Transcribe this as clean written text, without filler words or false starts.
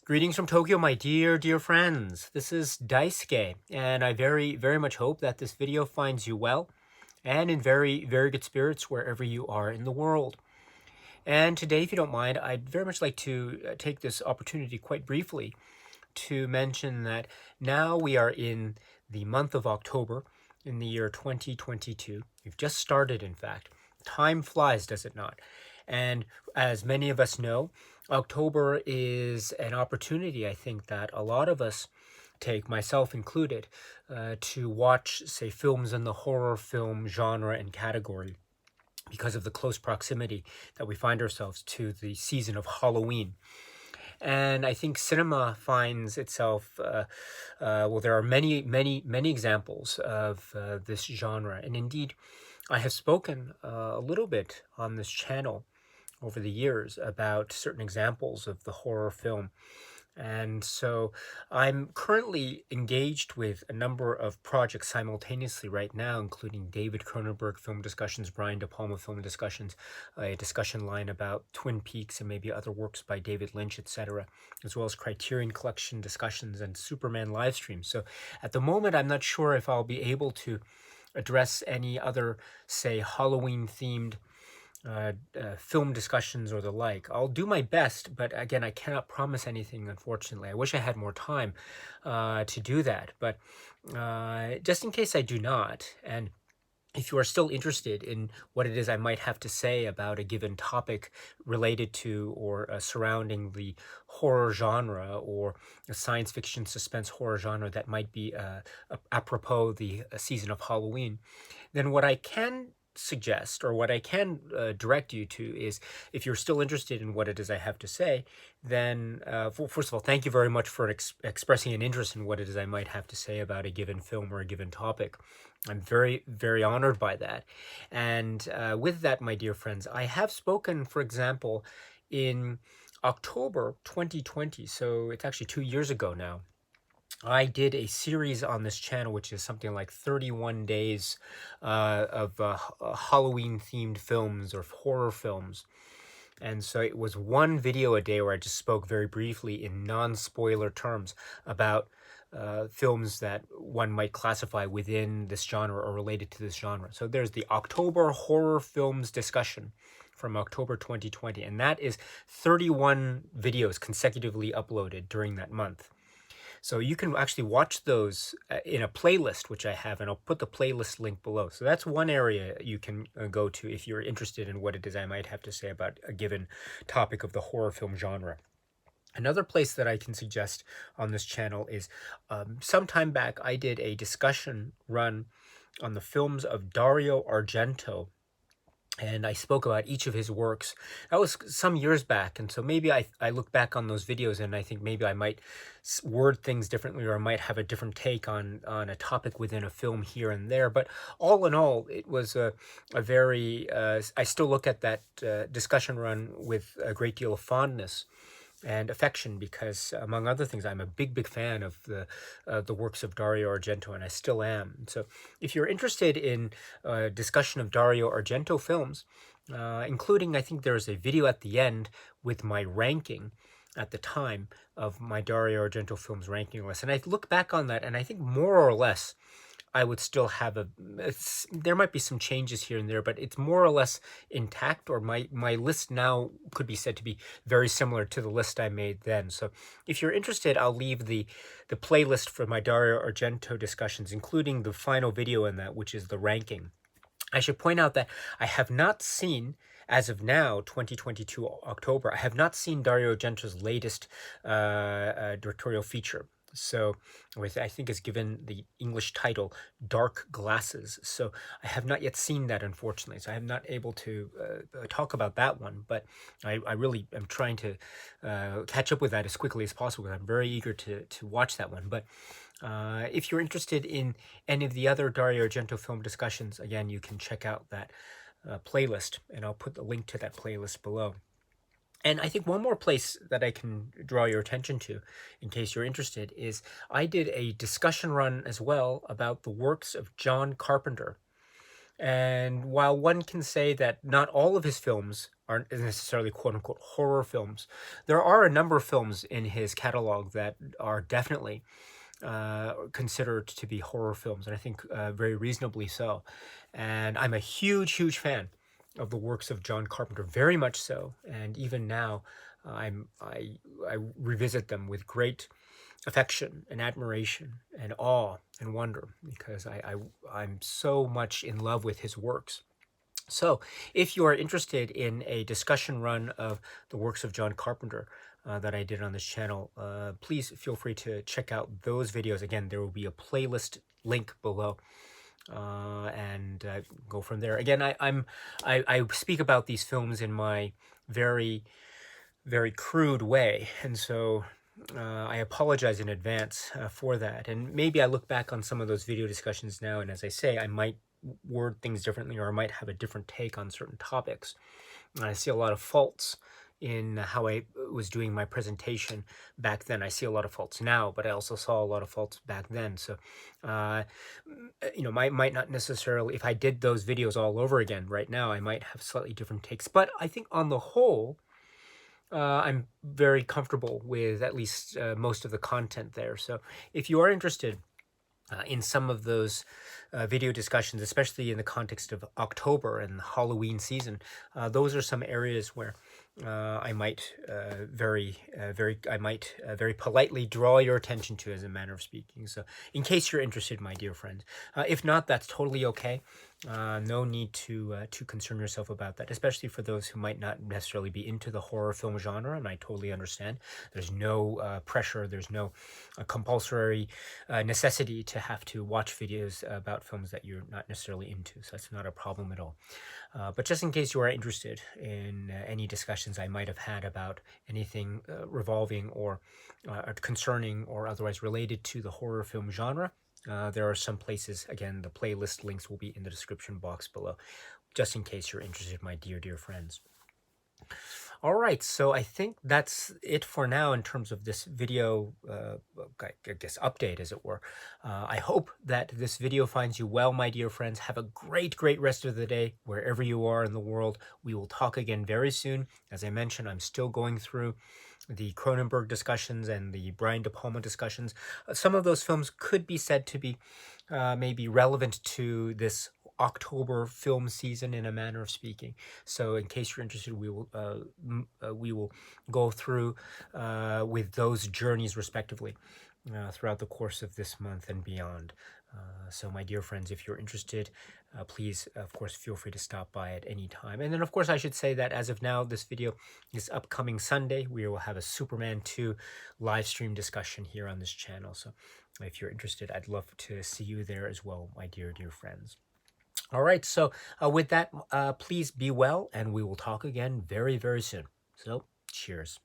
Greetings from Tokyo, my dear friends. This is Daisuke, and I very much hope that this video finds you well and in very good spirits wherever you are in the world. And today, if you don't mind, I'd very much like to take this opportunity quite briefly to mention that now we are in the month of October in the year 2022. We've just started, in fact. Time flies, does it not? And as many of us know, October is an opportunity, I think, that a lot of us take, myself included, to watch, say, films in the horror film genre and category because of the close proximity that we find ourselves to the season of Halloween. And I think cinema finds itself, well, there are many examples of this genre. And indeed, I have spoken a little bit on this channel over the years about certain examples of the horror film. And so I'm currently engaged with a number of projects simultaneously right now, including David Cronenberg film discussions, Brian De Palma film discussions, a discussion line about Twin Peaks and maybe other works by David Lynch, etc., as well as Criterion Collection discussions and Superman live streams. So at the moment, I'm not sure if I'll be able to address any other, say, Halloween-themed film discussions or the like. I'll do my best, but again, I cannot promise anything, unfortunately. I wish I had more time to do that, but just in case I do not, and if you are still interested in what it is I might have to say about a given topic related to or surrounding the horror genre or a science fiction suspense horror genre that might be apropos the season of Halloween, then what I can suggest, or what I can direct you to, is if you're still interested in what it is I have to say, then first of all, thank you very much for expressing an interest in what it is I might have to say about a given film or a given topic. I'm very honored by that. And with that, my dear friends, I have spoken, for example, in October 2020, so it's actually 2 years ago now. I did a series on this channel, which is something like 31 days of Halloween-themed films or horror films. And so it was one video a day where I just spoke very briefly in non-spoiler terms about films that one might classify within this genre or related to this genre. So there's the October Horror Films discussion from October 2020, and that is 31 videos consecutively uploaded during that month. So you can actually watch those in a playlist, which I have, and I'll put the playlist link below. So that's one area you can go to if you're interested in what it is I might have to say about a given topic of the horror film genre. Another place that I can suggest on this channel is some time back I did a discussion run on the films of Dario Argento, and I spoke about each of his works. That was some years back, and so maybe I look back on those videos and I think maybe I might word things differently, or I might have a different take on a topic within a film here and there. But all in all, it was a very, I still look at that discussion run with a great deal of fondness and affection, because among other things, I'm a big fan of the works of Dario Argento, and I still am. So if you're interested in a discussion of Dario Argento films, including, I think there's a video at the end with my ranking at the time of my Dario Argento films ranking list, and I look back on that, and I think more or less I would still have there might be some changes here and there, but it's more or less intact, or my list now could be said to be very similar to the list I made then. So if you're interested, I'll leave the playlist for my Dario Argento discussions, including the final video in that, which is the ranking. I should point out that I have not seen, as of now, 2022 October, I have not seen Dario Argento's latest directorial feature. So, I think is given the English title Dark Glasses. So I have not yet seen that, unfortunately. So I am not able to talk about that one, but I really am trying to catch up with that as quickly as possible. I'm very eager to watch that one. But if you're interested in any of the other Dario Argento film discussions, again, you can check out that playlist, and I'll put the link to that playlist below. And I think one more place that I can draw your attention to, in case you're interested, is I did a discussion run as well about the works of John Carpenter. And while one can say that not all of his films aren't necessarily quote-unquote horror films. There are a number of films in his catalog that are definitely considered to be horror films, and I think very reasonably so. And I'm a huge fan of the works of John Carpenter, very much so. And even now, I revisit them with great affection and admiration and awe and wonder, because I'm so much in love with his works. So, if you are interested in a discussion run of the works of John Carpenter that I did on this channel, please feel free to check out those videos. Again, there will be a playlist link below, and go from there. Again, I speak about these films in my very crude way, and so I apologize in advance for that. And maybe I look back on some of those video discussions now, and as I say, I might word things differently, or I might have a different take on certain topics. And I see a lot of faults in how I was doing my presentation back then. I see a lot of faults now, but I also saw a lot of faults back then. So, might not necessarily, if I did those videos all over again right now, I might have slightly different takes. But I think on the whole, I'm very comfortable with at least most of the content there. So if you are interested in some of those video discussions, especially in the context of October and the Halloween season, those are some areas where I might very politely draw your attention to, as a manner of speaking. So in case you're interested, my dear friends. If not, that's totally okay. No need to concern yourself about that, especially for those who might not necessarily be into the horror film genre, and I totally understand. There's no pressure, there's no compulsory necessity to have to watch videos about films that you're not necessarily into, so that's not a problem at all. But just in case you are interested in any discussions I might have had about anything revolving or concerning or otherwise related to the horror film genre, there are some places. Again, the playlist links will be in the description box below, just in case you're interested, my dear friends. All right, so I think that's it for now in terms of this video, I guess, update, as it were. I hope that this video finds you well, my dear friends. Have a great rest of the day, wherever you are in the world. We will talk again very soon. As I mentioned, I'm still going through the Cronenberg discussions and the Brian De Palma discussions. Some of those films could be said to be maybe relevant to this October film season, in a manner of speaking. So in case you're interested, we will go through with those journeys respectively throughout the course of this month and beyond. So my dear friends, if you're interested, please, of course, feel free to stop by at any time. And then, of course, I should say that as of now, this upcoming Sunday, we will have a Superman 2 live stream discussion here on this channel. So if you're interested, I'd love to see you there as well, my dear friends. All right, so with that, please be well, and we will talk again very soon. So, cheers.